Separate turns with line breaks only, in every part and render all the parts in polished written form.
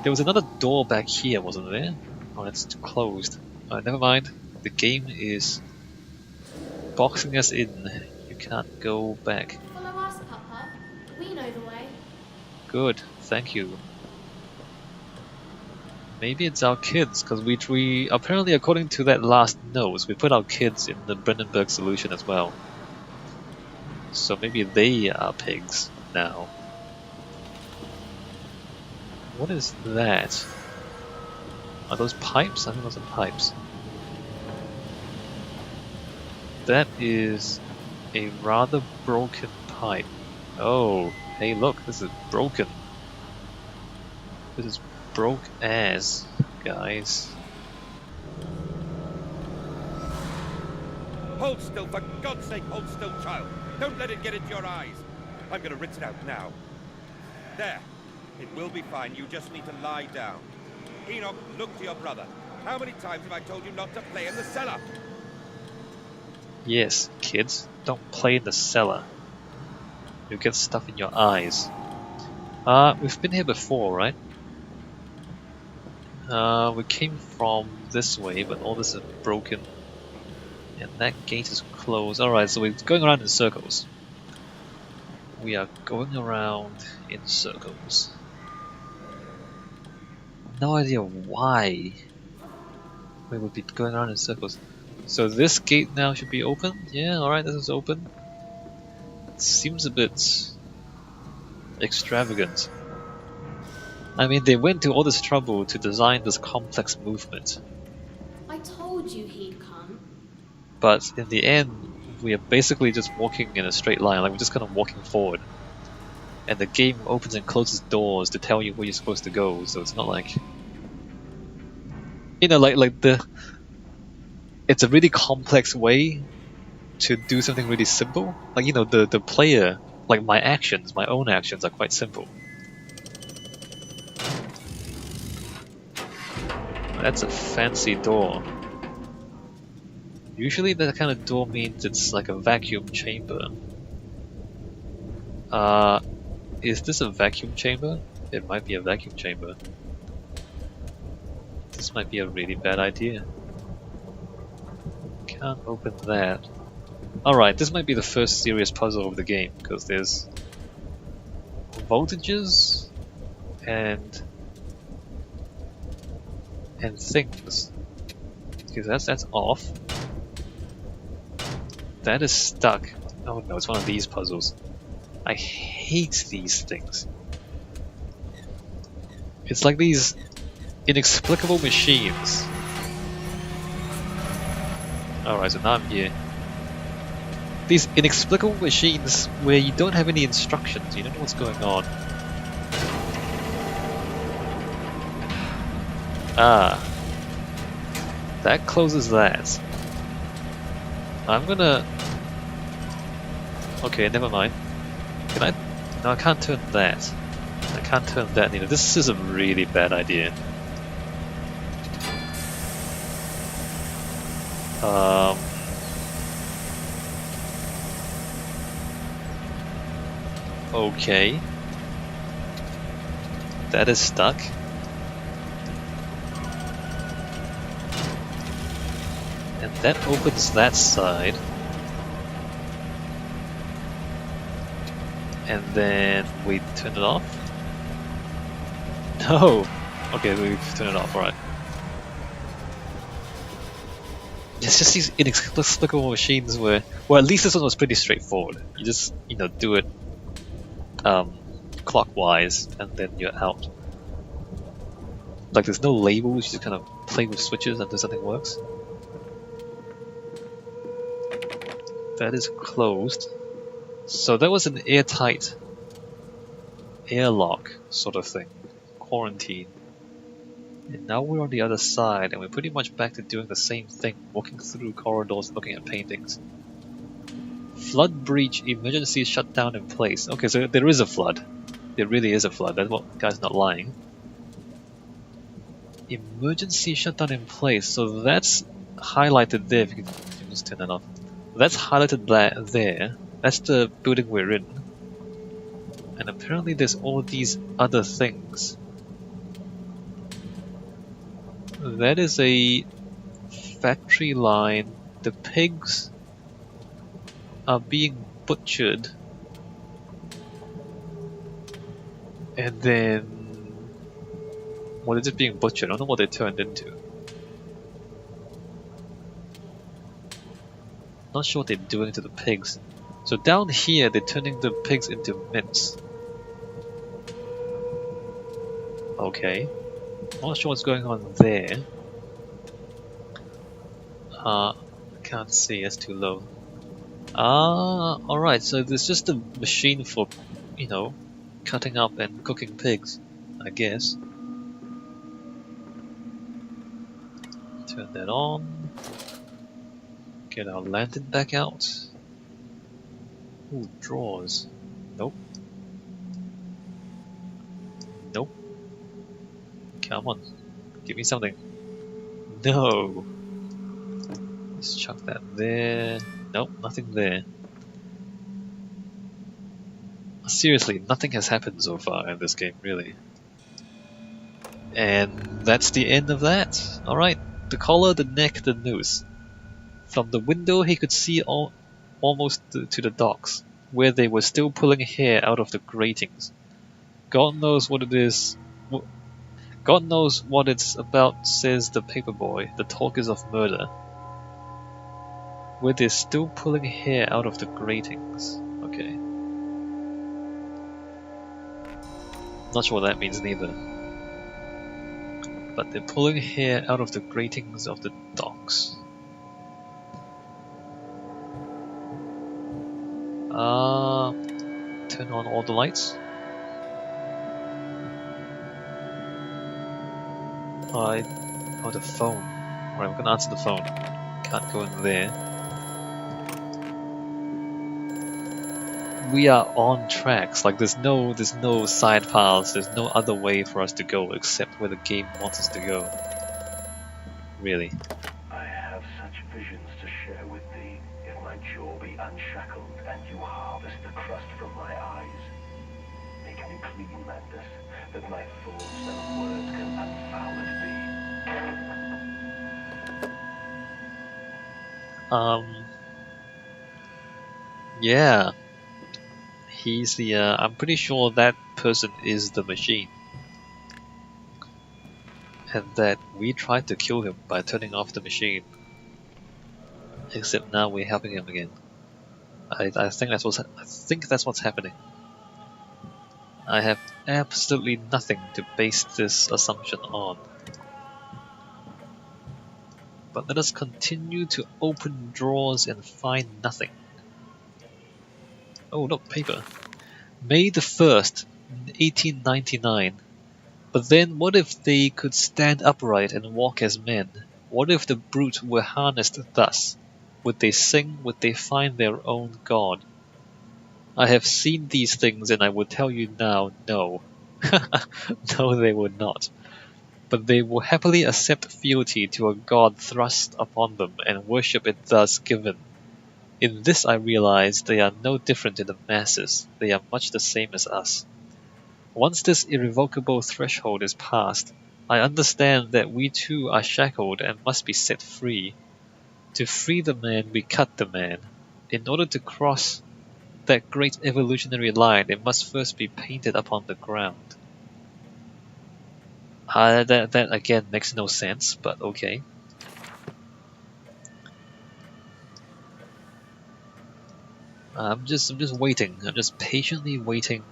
There was another door back here, wasn't there? Oh, it's closed. Never mind. The game is boxing us in. You can't go back.
Follow us, Papa. We know the way.
Good, thank you. Maybe it's our kids, because we apparently, according to that last note, we put our kids in the Brandenburg solution as well. So maybe they are pigs now. What is that? Are those pipes? I think those are pipes. That is a rather broken pipe. Oh, hey look, this is broken. This is broke as, guys.
Hold still, for God's sake, hold still, child. Don't let it get into your eyes. I'm gonna rinse it out now. There. It will be fine. You just need to lie down. Enoch, look to your brother. How many times have I told you not to play in the cellar?
Yes, kids, don't play in the cellar. You'll get stuff in your eyes. We've been here before, right? We came from this way, but all this is broken. And that gate is closed. Alright, so we're going around in circles. We are going around in circles. No idea why we would be going around in circles. So this gate now should be open? Yeah, alright, this is open. It seems a bit extravagant. I mean, they went to all this trouble to design this complex movement.
I told you he'd come.
But in the end, we are basically just walking in a straight line, like we're just kind of walking forward. And the game opens and closes doors to tell you where you're supposed to go, so it's not like... You know, like the... It's a really complex way to do something really simple. Like, you know, the player, like my actions, my own actions are quite simple. That's a fancy door. Usually that kind of door means it's like a vacuum chamber. Is this a vacuum chamber? It might be a vacuum chamber. This might be a really bad idea. Can't open that. Alright, this might be the first serious puzzle of the game, because there's voltages and things. Okay, that's off. That is stuck. Oh no, it's one of these puzzles. I hate these things. It's like these inexplicable machines. Alright, so now I'm here. These inexplicable machines where you don't have any instructions, you don't know what's going on. Ah. That closes that. I'm gonna... Okay, never mind. Can I... No, I can't turn that. I can't turn that either. This is a really bad idea. Okay. That is stuck. And that opens that side. And then we turn it off? No! Okay, we've turned it off, alright. It's just these inexplicable machines where... Well, at least this one was pretty straightforward. You just, you know, do it clockwise, and then you're out. Like, there's no labels, you just kind of play with switches until something works. That is closed. So that was an airtight airlock sort of thing. Quarantine. And now we're on the other side, and we're pretty much back to doing the same thing, walking through corridors, looking at paintings. Flood breach, emergency shutdown in place. Okay, so there is a flood. There really is a flood. That's what the guy's not lying. Emergency shutdown in place. So that's highlighted there. If you can just turn that off. That's highlighted there. That's the building we're in. And apparently there's all these other things. That is a factory line. The pigs are being butchered. And then... What is it being butchered? I don't know what they turned into. Not sure what they're doing to the pigs. So down here, they're turning the pigs into mince. Okay. Not sure what's going on there. Can't see, it's too low. Alright, so there's just a machine for, you know, cutting up and cooking pigs, I guess. Turn that on. Get our lantern back out. Ooh, drawers. Nope. Nope. Come on. Give me something. No! Let's chuck that there. Nope, nothing there. Seriously, nothing has happened so far in this game, really. And that's the end of that. Alright, the collar, the neck, the noose. From the window he could see almost to the docks, where they were still pulling hair out of the gratings. God knows what it is. God knows what it's about, says the paperboy. The talk is of murder. Where they're still pulling hair out of the gratings. Okay. Not sure what that means neither. But they're pulling hair out of the gratings of the docks. Turn on all the lights. Oh, the phone. Alright, we're gonna answer the phone. Can't go in there. We are on tracks. Like there's no side paths. There's no other way for us to go except where the game wants us to go. Really.
I have such visions to share with thee. If my jaw be unshackled and you harvest the crust from my eyes, make me clean, Mandus, that my thoughts and words can unfoul at thee.
Yeah. He's the, I'm pretty sure that person is the machine. And that we tried to kill him by turning off the machine. Except now we're helping him again. I think that's what's happening. I have absolutely nothing to base this assumption on. But let us continue to open drawers and find nothing. Oh, look, paper. May the 1st, 1899. But then what if they could stand upright and walk as men? What if the brute were harnessed thus? Would they sing? Would they find their own god? I have seen these things and I would tell you now, no. No, they would not. But they will happily accept fealty to a god thrust upon them and worship it thus given. In this I realize they are no different in the masses, they are much the same as us. Once this irrevocable threshold is passed, I understand that we too are shackled and must be set free. To free the man, we cut the man. In order to cross that great evolutionary line, it must first be painted upon the ground. That again makes no sense, but okay. I'm just waiting. I'm just patiently waiting.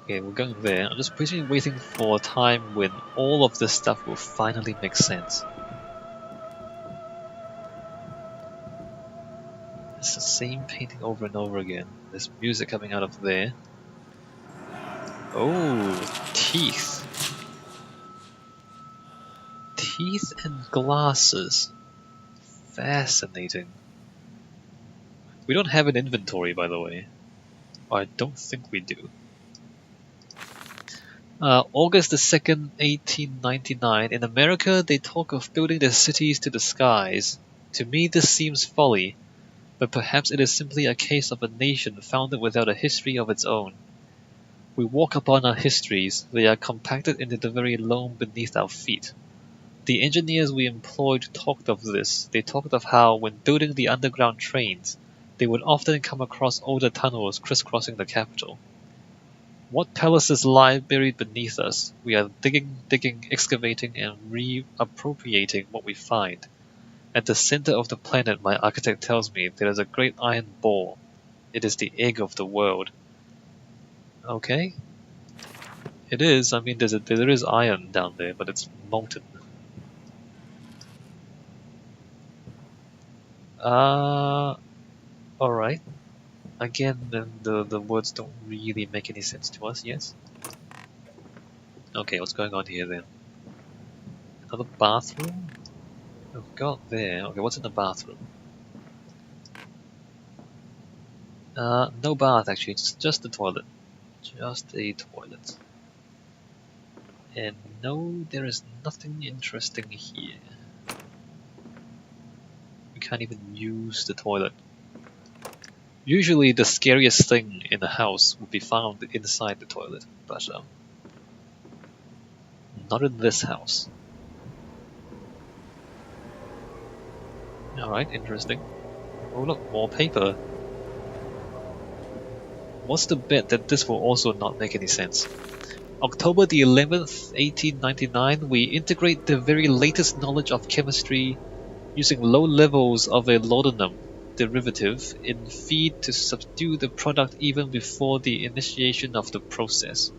Okay, we're going there. I'm just patiently waiting for a time when all of this stuff will finally make sense. It's the same painting over and over again. There's music coming out of there. Oh, teeth. Teeth and glasses. Fascinating. We don't have an inventory, by the way. Or I don't think we do. August the 2nd, 1899. In America, they talk of building their cities to the skies. To me, this seems folly. But perhaps it is simply a case of a nation founded without a history of its own. We walk upon our histories, they are compacted into the very loam beneath our feet. The engineers we employed talked of this. They talked of how, when building the underground trains, they would often come across older tunnels crisscrossing the capital. What palaces lie buried beneath us? We are digging, excavating, and reappropriating what we find. At the center of the planet, my architect tells me, there is a great iron ball. It is the egg of the world. Okay. It is. I mean, there is iron down there, but it's molten. Alright. Again, then the words don't really make any sense to us, yes? Okay, what's going on here then? Another bathroom? We've got there. Okay, what's in the bathroom? No bath actually, it's just the toilet. Just a toilet. And no, there is nothing interesting here. We can't even use the toilet. Usually the scariest thing in a house would be found inside the toilet, but not in this house. Alright, interesting. Oh look, more paper. What's the bet that this will also not make any sense? October the 11th, 1899, we integrate the very latest knowledge of chemistry using low levels of a laudanum derivative in feed to subdue the product even before the initiation of the process.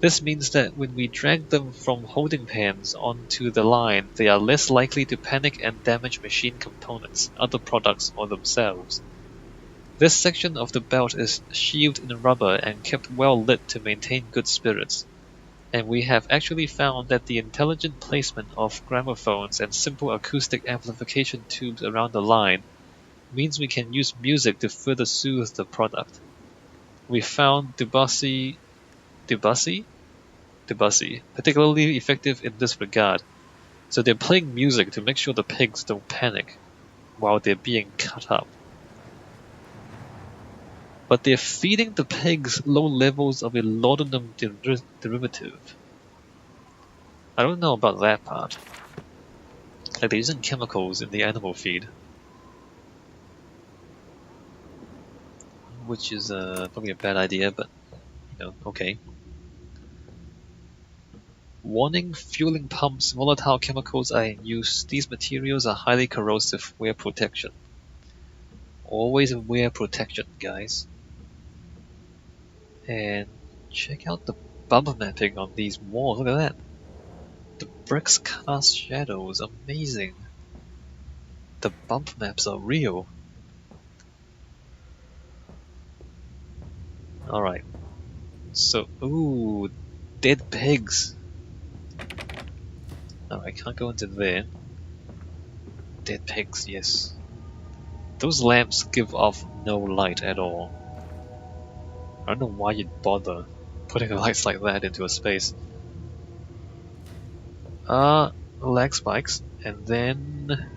This means that when we drag them from holding pans onto the line, they are less likely to panic and damage machine components, other products, or themselves. This section of the belt is sheathed in rubber and kept well lit to maintain good spirits. And we have actually found that the intelligent placement of gramophones and simple acoustic amplification tubes around the line means we can use music to further soothe the product. We found Debussy particularly effective in this regard. So they're playing music to make sure the pigs don't panic while they're being cut up. But they're feeding the pigs low levels of a laudanum derivative. I don't know about that part. Like they're using chemicals in the animal feed. Which is probably a bad idea, but you know, okay. Warning: fueling pumps, volatile chemicals are in use. These materials are highly corrosive. Wear protection. Always wear protection, guys. And check out the bump mapping on these walls. Look at that. The bricks cast shadows. Amazing. The bump maps are real. Alright. So, ooh, dead pigs. Alright, can't go into there. Dead pigs, yes. Those lamps give off no light at all. I don't know why you'd bother putting lights like that into a space. Lag spikes, and then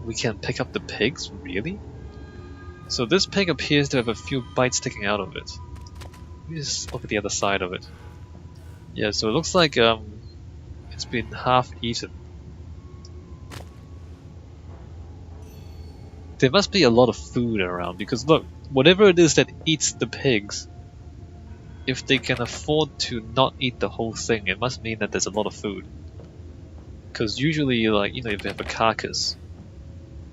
we can pick up the pigs, really? So this pig appears to have a few bites sticking out of it. Let me just look at the other side of it. Yeah, so it looks like it's been half eaten. There must be a lot of food around, because look, whatever it is that eats the pigs, if they can afford to not eat the whole thing, it must mean that there's a lot of food. Because usually, like, you know, if you have a carcass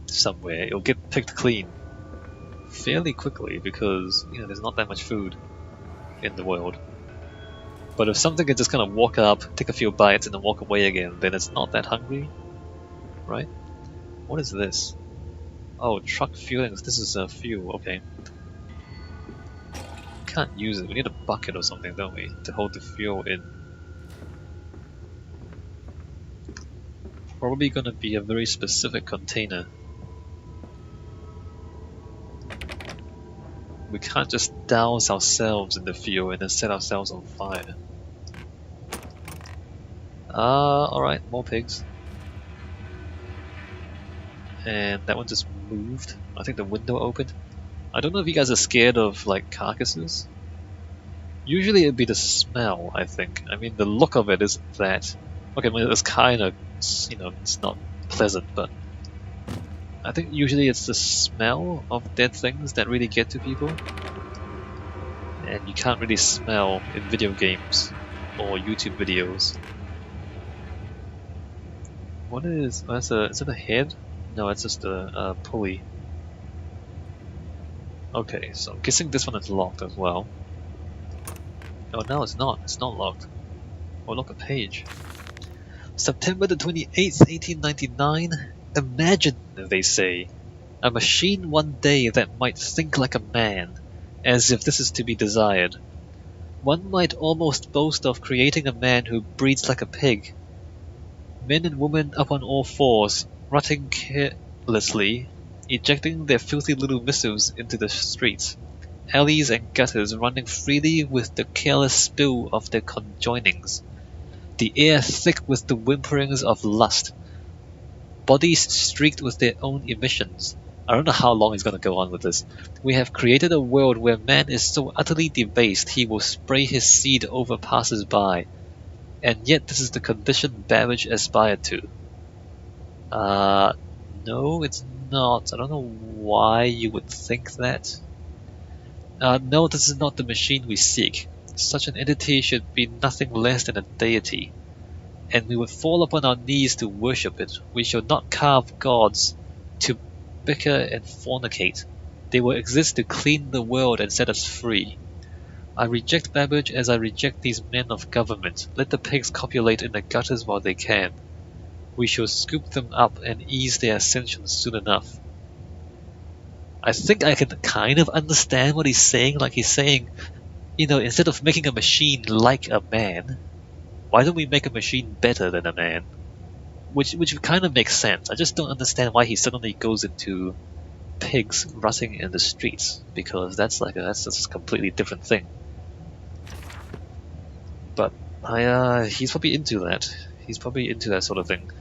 somewhere, it'll get picked clean fairly quickly because, you know, there's not that much food in the world. But if something can just kind of walk up, take a few bites, and then walk away again, then it's not that hungry, right? What is this? Oh, truck fuelings. This is fuel, okay. Can't use it. We need a bucket or something, don't we, to hold the fuel in. Probably gonna be a very specific container. We can't just douse ourselves in the fuel and then set ourselves on fire. Alright, more pigs. And that one just moved. I think the window opened. I don't know if you guys are scared of like carcasses. Usually it'd be the smell, I think. I mean, the look of it isn't that. Okay, I mean, it's kind of, it's not pleasant, but I think usually it's the smell of dead things that really get to people. And you can't really smell in video games or YouTube videos. What is... Oh, is it a head? No, it's just a pulley. Okay, so I'm guessing this one is locked as well. Oh no, it's not. It's not locked. Oh look, a page. September the 28th, 1899. Imagine, they say, a machine one day that might think like a man, as if this is to be desired. One might almost boast of creating a man who breathes like a pig. Men and women up on all fours, rutting carelessly, ejecting their filthy little missives into the streets. Alleys and gutters running freely with the careless spill of their conjoinings. The air thick with the whimperings of lust. Bodies streaked with their own emissions. I don't know how long he's going to go on with this. We have created a world where man is so utterly debased he will spray his seed over passers-by. And yet this is the condition Babbage aspired to. No, it's not. I don't know why you would think that. No, this is not the machine we seek. Such an entity should be nothing less than a deity, and we would fall upon our knees to worship it. We shall not carve gods to bicker and fornicate. They will exist to clean the world and set us free. I reject Babbage as I reject these men of government. Let the pigs copulate in the gutters while they can. We shall scoop them up and ease their ascension soon enough. I think I can kind of understand what he's saying. Like he's saying, instead of making a machine like a man, why don't we make a machine better than a man? Which kind of makes sense. I just don't understand why he suddenly goes into pigs rutting in the streets, because that's just a completely different thing. But he's probably into that. He's probably into that sort of thing.